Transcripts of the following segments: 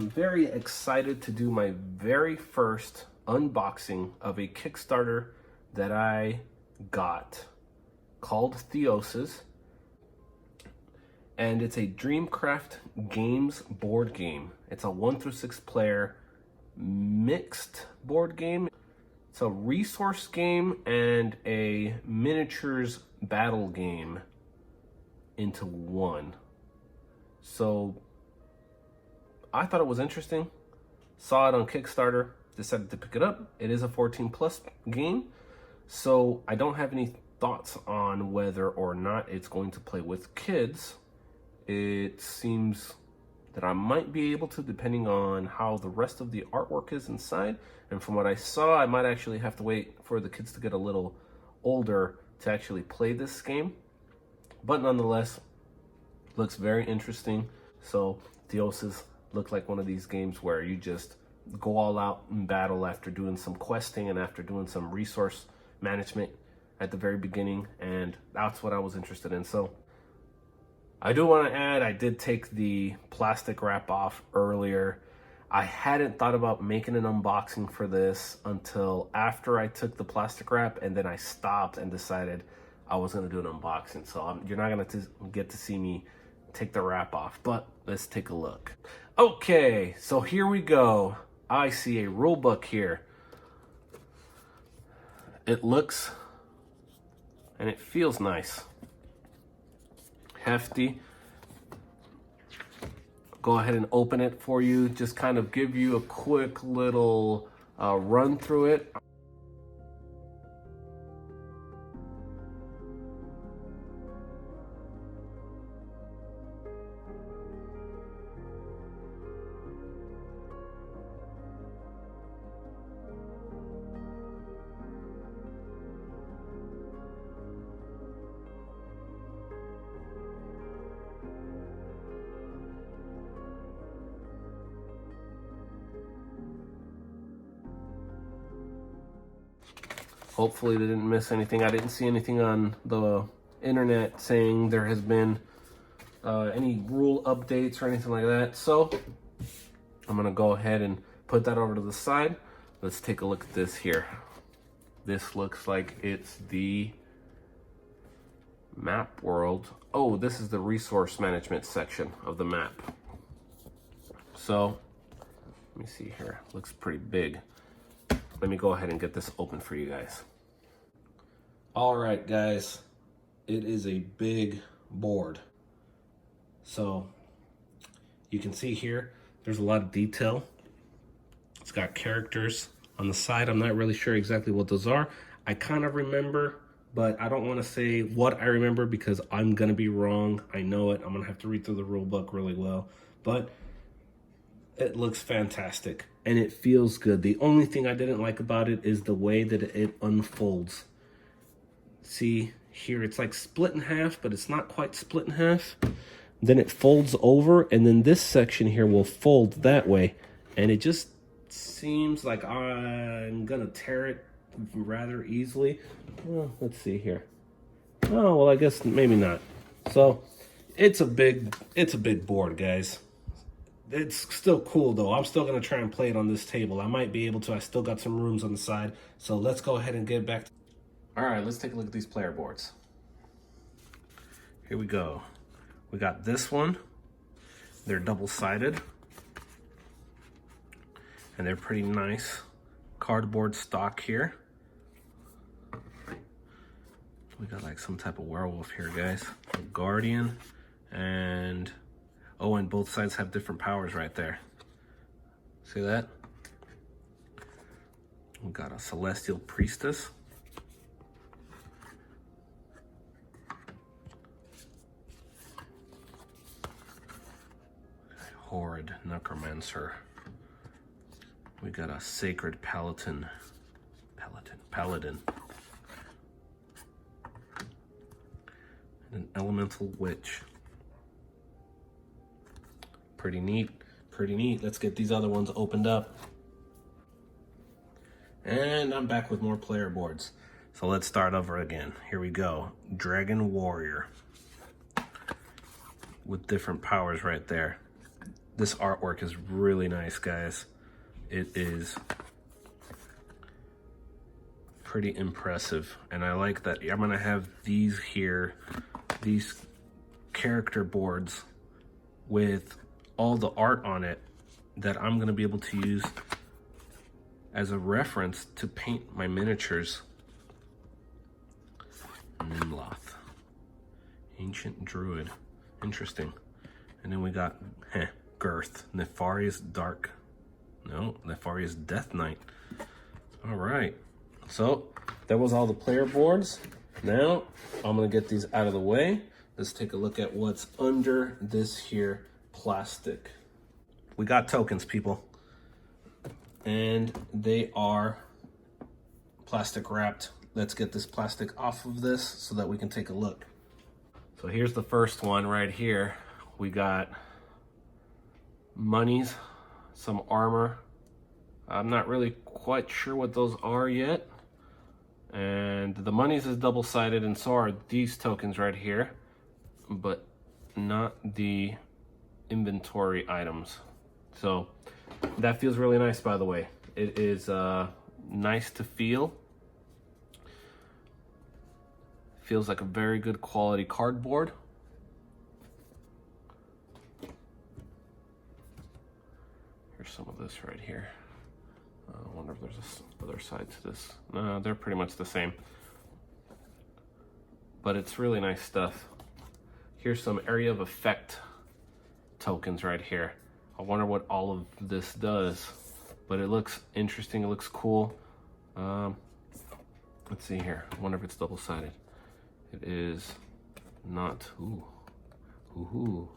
I'm very excited to do my very first unboxing of a Kickstarter that I got called Theosis. And it's a Dreamcraft Games board game. It's a 1 through 6 player mixed board game. It's a resource game and a miniatures battle game into one. So I thought it was interesting. Saw it on Kickstarter, decided to pick it up. It is a 14+ game, so I don't have any thoughts on whether or not it's going to play with kids. It seems that I might be able to, depending on how the rest of the artwork is inside. And from what I saw, I might actually have to wait for the kids to get a little older to actually play this game. But nonetheless, looks very interesting. So Theosis looked like one of these games where you just go all out in battle after doing some questing and after doing some resource management at the very beginning. And that's what I was interested in. So I do want to add, I did take the plastic wrap off earlier. I hadn't thought about making an unboxing for this until after I took the plastic wrap, and then I stopped and decided I was going to do an unboxing. So you're not going to get to see me take the wrap off, but let's take a look. Okay, so here we go. I see a rule book here. It looks and it feels nice. Hefty. Go ahead and open it for you. Just kind of give you a quick little run through it. Hopefully they didn't miss anything. I didn't see anything on the internet saying there has been any rule updates or anything like that. So I'm gonna go ahead and put that over to the side. Let's take a look at this here. This looks like it's the map world. Oh, this is the resource management section of the map. So let me see here. Looks pretty big. Let me go ahead and get this open for you guys. All right, guys, it is a big board. So you can see here, there's a lot of detail. It's got characters on the side. I'm not really sure exactly what those are. I kind of remember, but I don't want to say what I remember because I'm going to be wrong. I know it. I'm going to have to read through the rule book really well, but it looks fantastic and it feels good. The only thing I didn't like about it is the way that it unfolds. See here, it's like split in half, but it's not quite split in half. Then it folds over, and then this section here will fold that way. And it just seems like I'm gonna tear it rather easily. Well, let's see here. Oh, well, I guess maybe not. So it's a big board, guys. It's still cool though. I'm still gonna try and play it on this table. I might be able to. I still got some rooms on the side. So let's go ahead and get back. All right, let's take a look at these player boards. Here we go. We got this one. They're double-sided. And they're pretty nice. Cardboard stock here. We got like some type of werewolf here, guys. A guardian and oh, and both sides have different powers right there. See that? We got a celestial priestess. Horrid necromancer. We got a sacred paladin. And an elemental witch. Pretty neat, pretty neat. Let's get these other ones opened up. And I'm back with more player boards. So let's start over again. Here we go. Dragon Warrior. With different powers right there. This artwork is really nice, guys. It is pretty impressive, and I like that I'm gonna have these here, these character boards with all the art on it that I'm gonna be able to use as a reference to paint my miniatures. Nimloth, ancient druid, interesting. And then we got Girth, Nefarious Dark, no, Nefarious Death Knight. All right, so that was all the player boards. Now I'm gonna get these out of the way. Let's take a look at what's under this here plastic. We got tokens, people, and they are plastic wrapped. Let's get this plastic off of this so that we can take a look. So here's the first one right here. We got monies, some armor. I'm not really quite sure what those are yet. And the monies is double-sided, and so are these tokens right here, but not the inventory items. So that feels really nice, by the way. It is nice to feel. Feels like a very good quality cardboard. Here's some of this right here. I wonder if there's another side to this. No, they're pretty much the same. But it's really nice stuff. Here's some area of effect tokens right here. I wonder what all of this does, but it looks interesting. It looks cool. Let's see here. I wonder if it's double-sided. It is not. Ooh. Ooh.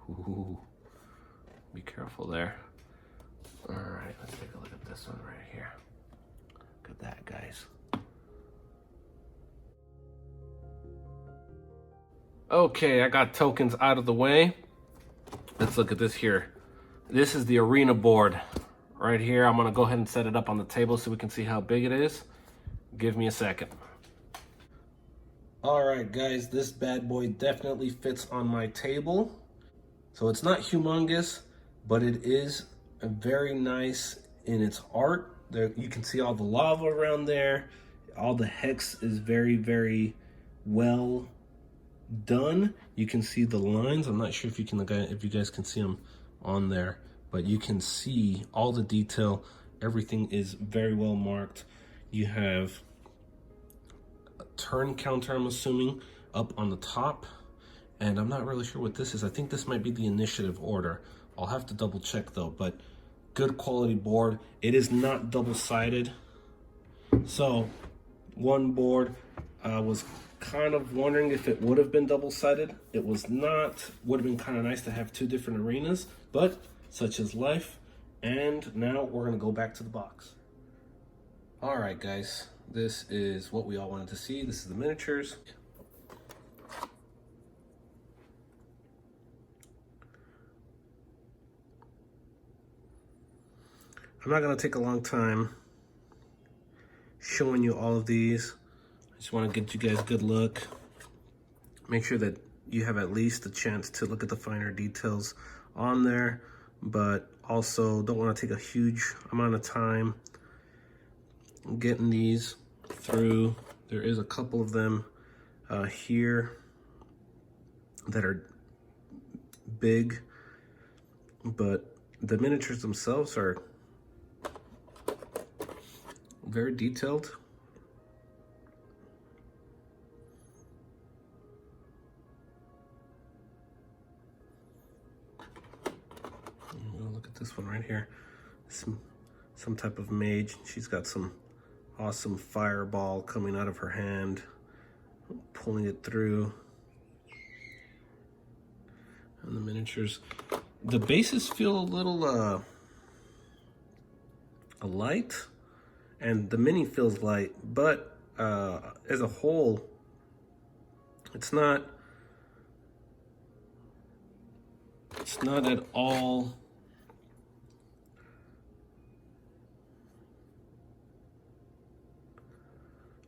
Ooh. Be careful there. All right, let's take a look at this one right here. Look at that, guys. Okay, I got tokens out of the way. Let's look at this here. This is the arena board right here. I'm gonna go ahead and set it up on the table so we can see how big it is. Give me a second. All right, guys, this bad boy definitely fits on my table. So it's not humongous, but it is very nice in its art. There, you can see all the lava around there. All the hex is very, very well done. You can see the lines. I'm not sure if you guys can see them on there, but you can see all the detail. Everything is very well marked. You have a turn counter, I'm assuming, up on the top, and I'm not really sure what this is. I think this might be the initiative order. I'll have to double check though, but good quality board. It is not double-sided. So one board, I was kind of wondering if it would have been double-sided. It was not. Would have been kind of nice to have two different arenas, but such is life. And now we're gonna go back to the box. All right, guys, this is what we all wanted to see. This is the miniatures. I'm not gonna take a long time showing you all of these. I just wanna get you guys a good look. Make sure that you have at least a chance to look at the finer details on there, but also don't wanna take a huge amount of time getting these through. There is a couple of them here that are big, but the miniatures themselves are very detailed. Look at this one right here. Some type of mage. She's got some awesome fireball coming out of her hand, pulling it through. And the miniatures. The bases feel a little light, and the mini feels light, but as a whole, it's not at all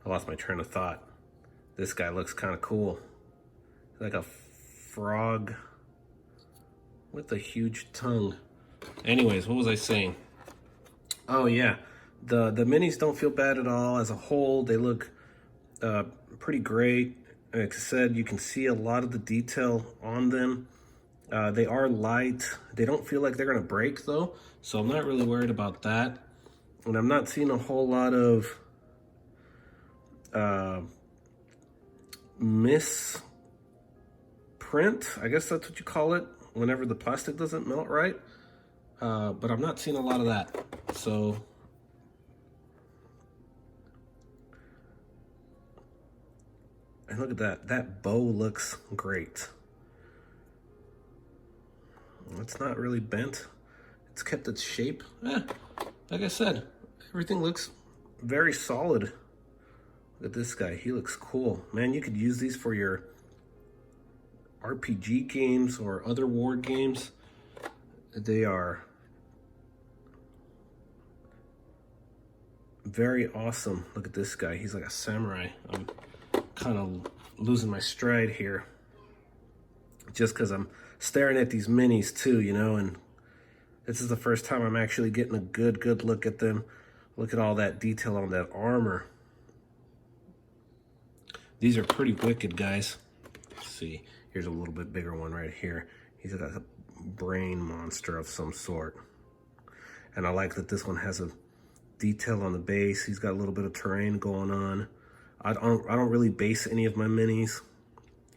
I lost my train of thought. This guy looks kind of cool. Like a frog with a huge tongue. Anyways, what was I saying? Oh yeah, the minis don't feel bad at all. As a whole, they look pretty great. Like I said, you can see a lot of the detail on them. They are light. They don't feel like they're gonna break though, so I'm not really worried about that. And I'm not seeing a whole lot of misprint, I guess that's what you call it, whenever the plastic doesn't melt right. But I'm not seeing a lot of that. So and look at that. That bow looks great. It's not really bent. It's kept its shape. Like I said, everything looks very solid. Look at this guy. He looks cool. Man, you could use these for your RPG games or other war games. They are very awesome. Look at this guy. He's like a samurai. I'm kind of losing my stride here just because I'm staring at these minis too, you know, and this is the first time I'm actually getting a good look at them. Look at all that detail on that armor. These are pretty wicked, guys. Let's see. Here's a little bit bigger one right here. He's got a brain monster of some sort. And I like that this one has a detail on the base. He's got a little bit of terrain going on. I don't really base any of my minis.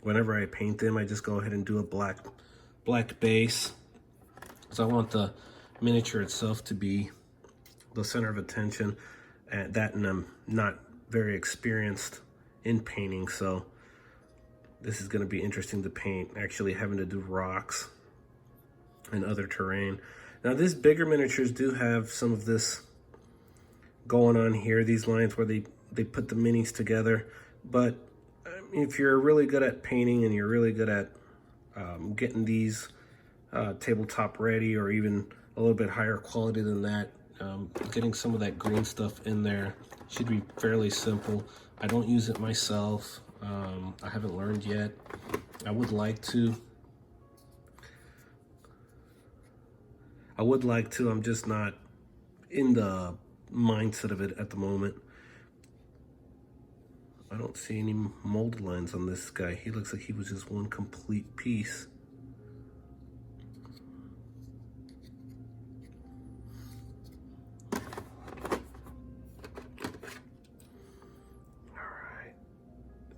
Whenever I paint them, I just go ahead and do a black base. So I want the miniature itself to be the center of attention. And I'm not very experienced in painting, so this is going to be interesting to paint, actually having to do rocks and other terrain. Now these bigger miniatures do have some of this going on here, these lines where they put the minis together, but if you're really good at painting and you're really good at getting these tabletop ready, or even a little bit higher quality than that, getting some of that green stuff in there should be fairly simple. I don't use it myself. I haven't learned yet. I would like to. I'm just not in the mindset of it at the moment. I don't see any mold lines on this guy. He looks like he was just one complete piece.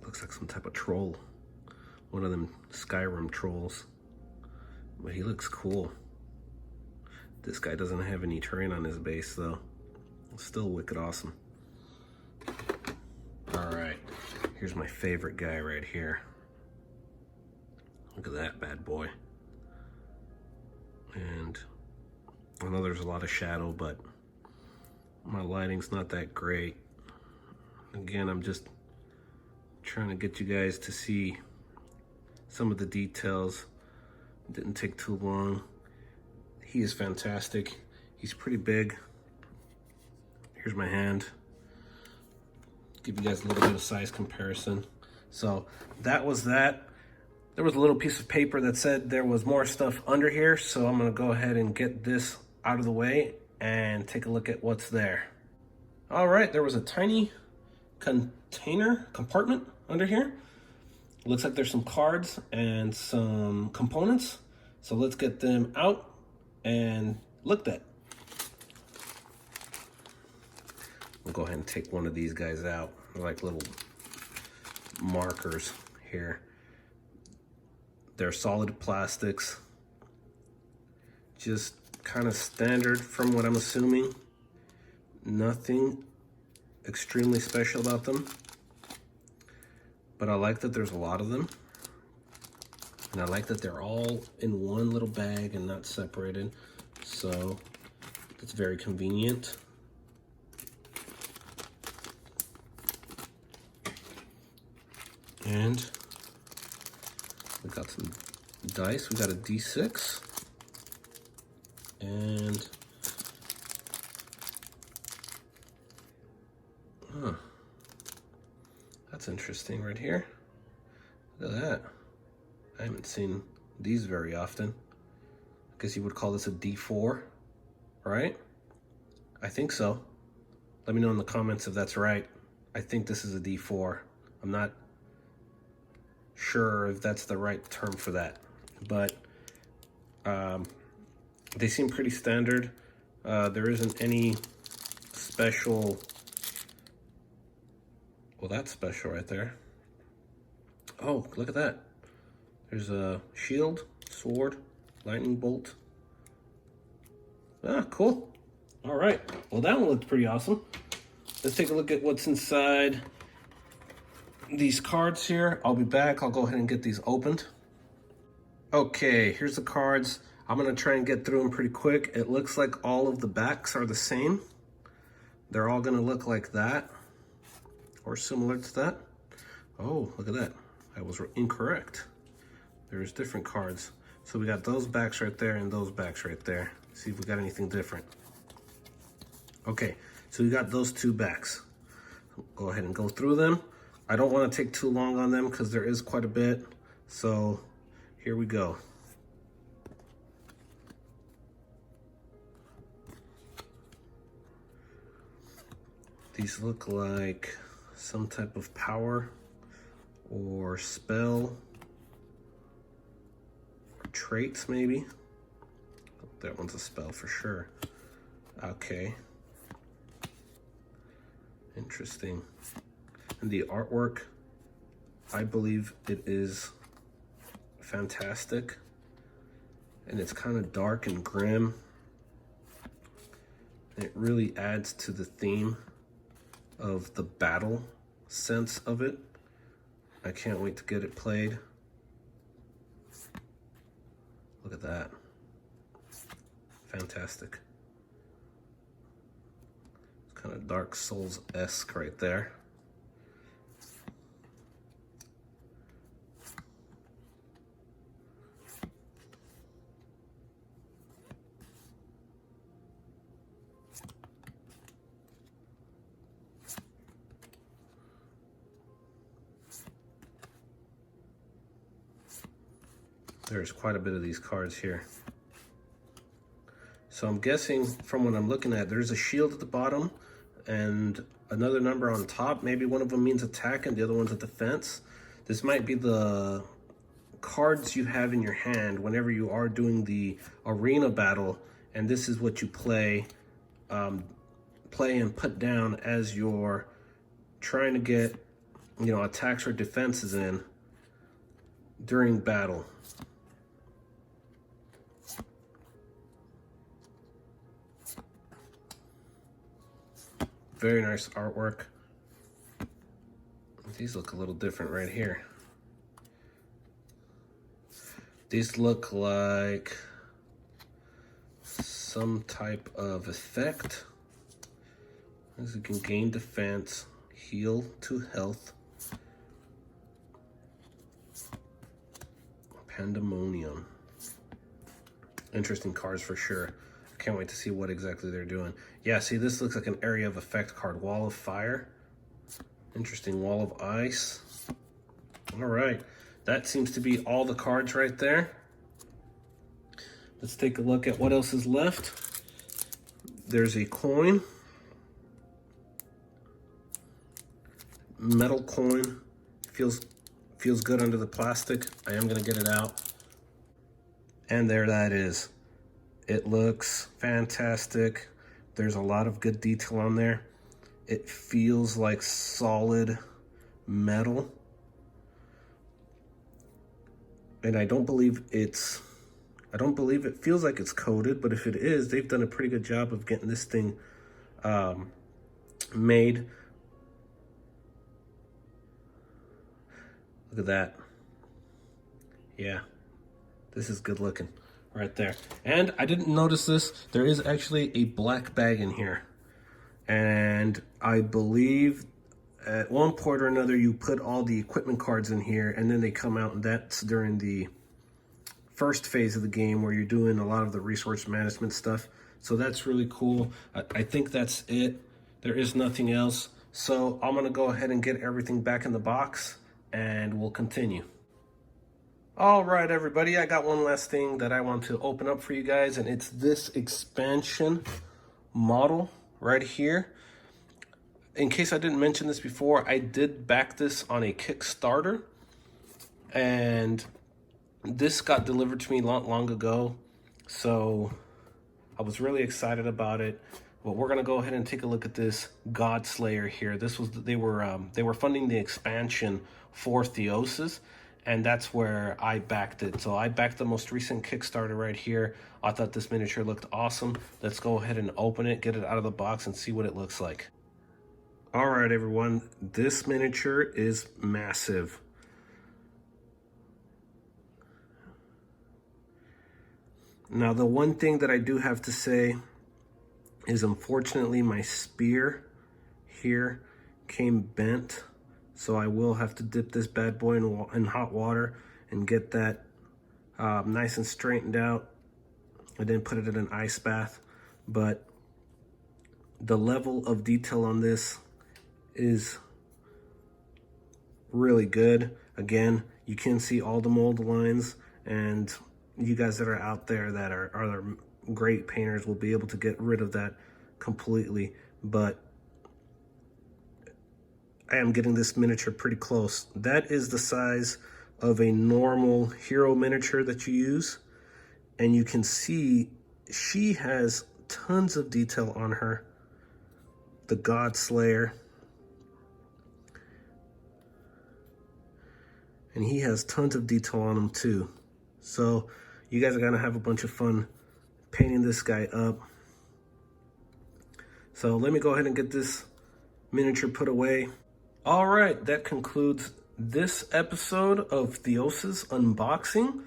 Looks like some type of troll. One of them Skyrim trolls. But he looks cool. This guy doesn't have any terrain on his base though. Still wicked awesome. Alright, here's my favorite guy right here. Look at that bad boy. And I know there's a lot of shadow, but my lighting's not that great. Again, I'm just trying to get you guys to see some of the details. It didn't take too long. He is fantastic. He's pretty big. Here's my hand. Give you guys a little bit of size comparison. So that was that. There was a little piece of paper that said there was more stuff under here, so I'm gonna go ahead and get this out of the way and take a look at what's there. All right, there was a tiny compartment under here. Looks like there's some cards and some components. So let's get them out and looked at. We'll go ahead and take one of these guys out. They're like little markers here. They're solid plastics. Just kind of standard from what I'm assuming. Nothing extremely special about them. But I like that there's a lot of them. And I like that they're all in one little bag and not separated. So it's very convenient. And we got some dice. We got a D6. And that's interesting right here. Look at that. I haven't seen these very often. guess you would call this a D4, right? I think so. Let me know in the comments if that's right. I think this is a D4. I'm not sure if that's the right term for that, but they seem pretty standard. There isn't any special, well, that's special right there. Oh, look at that. There's a shield, sword, lightning bolt. Ah, cool. All right, well, that one looked pretty awesome. Let's take a look at what's inside these cards here. I'll be back. I'll go ahead and get these opened. Okay, here's the cards. I'm gonna try and get through them pretty quick. It looks like all of the backs are the same. They're all gonna look like that or similar to that. Oh, look at that. I was incorrect. There's different cards. So we got those backs right there and those backs right there. See if we got anything different. Okay, so we got those two backs. Go ahead and go through them. I don't want to take too long on them because there is quite a bit. So here we go. These look like some type of power or spell or traits maybe. That one's a spell for sure. Okay. Interesting. And the artwork, I believe it is fantastic. And it's kind of dark and grim. And it really adds to the theme of the battle sense of it. I can't wait to get it played. Look at that. Fantastic. It's kind of Dark Souls-esque right there. There's quite a bit of these cards here. So I'm guessing from what I'm looking at, there's a shield at the bottom and another number on top. Maybe one of them means attack and the other one's a defense. This might be the cards you have in your hand whenever you are doing the arena battle, and this is what you play and put down as you're trying to get, you know, attacks or defenses in during battle. Very nice artwork. These look a little different right here. These look like some type of effect. As you can gain defense, heal to health. Pandemonium. Interesting cards for sure. Can't wait to see what exactly they're doing. Yeah, see, this looks like an area of effect card. Wall of fire. Interesting. Wall of ice. All right. That seems to be all the cards right there. Let's take a look at what else is left. There's a coin. Metal coin. Feels good under the plastic. I am going to get it out. And there that is. It looks fantastic. There's a lot of good detail on there. It feels like solid metal. And I don't believe it feels like it's coated, but if it is, they've done a pretty good job of getting this thing made. Look at that. Yeah, this is good looking. Right there. And I didn't notice this. There is actually a black bag in here. And I believe at one point or another, you put all the equipment cards in here and then they come out, and that's during the first phase of the game where you're doing a lot of the resource management stuff. So that's really cool. I think that's it. There is nothing else. So I'm gonna go ahead and get everything back in the box and we'll continue. All right, everybody, I got one last thing that I want to open up for you guys, and it's this expansion model right here. In case I didn't mention this before, I did back this on a Kickstarter, and this got delivered to me long ago, so I was really excited about it. But we're gonna go ahead and take a look at this Godslayer here. This was they were funding the expansion for Theosis, and that's where I backed it. So I backed the most recent Kickstarter right here. I thought this miniature looked awesome. Let's go ahead and open it, get it out of the box, and see what it looks like. All right, everyone, this miniature is massive. Now, the one thing that I do have to say is, unfortunately, my spear here came bent. So I will have to dip this bad boy in hot water and get that nice and straightened out. I didn't put it in an ice bath, but the level of detail on this is really good. Again, you can see all the mold lines, and you guys that are out there that are great painters will be able to get rid of that completely. But I am getting this miniature pretty close. That is the size of a normal hero miniature that you use. And you can see she has tons of detail on her. The Godslayer. And he has tons of detail on him too. So you guys are gonna have a bunch of fun painting this guy up. So let me go ahead and get this miniature put away. All right, that concludes this episode of Theosis Unboxing.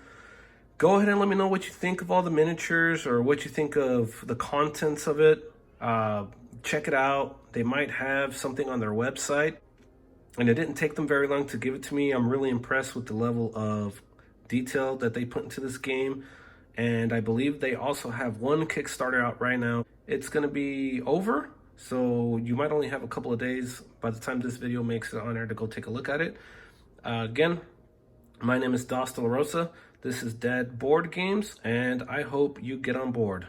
Go ahead and let me know what you think of all the miniatures, or what you think of the contents of it. Check it out. They might have something on their website. And it didn't take them very long to give it to me. I'm really impressed with the level of detail that they put into this game. And I believe they also have one Kickstarter out right now. It's going to be over, so you might only have a couple of days by the time this video makes it on air to go take a look at it. Again, my name is Godslayer. This is Dad Board Games, and I hope you get on board.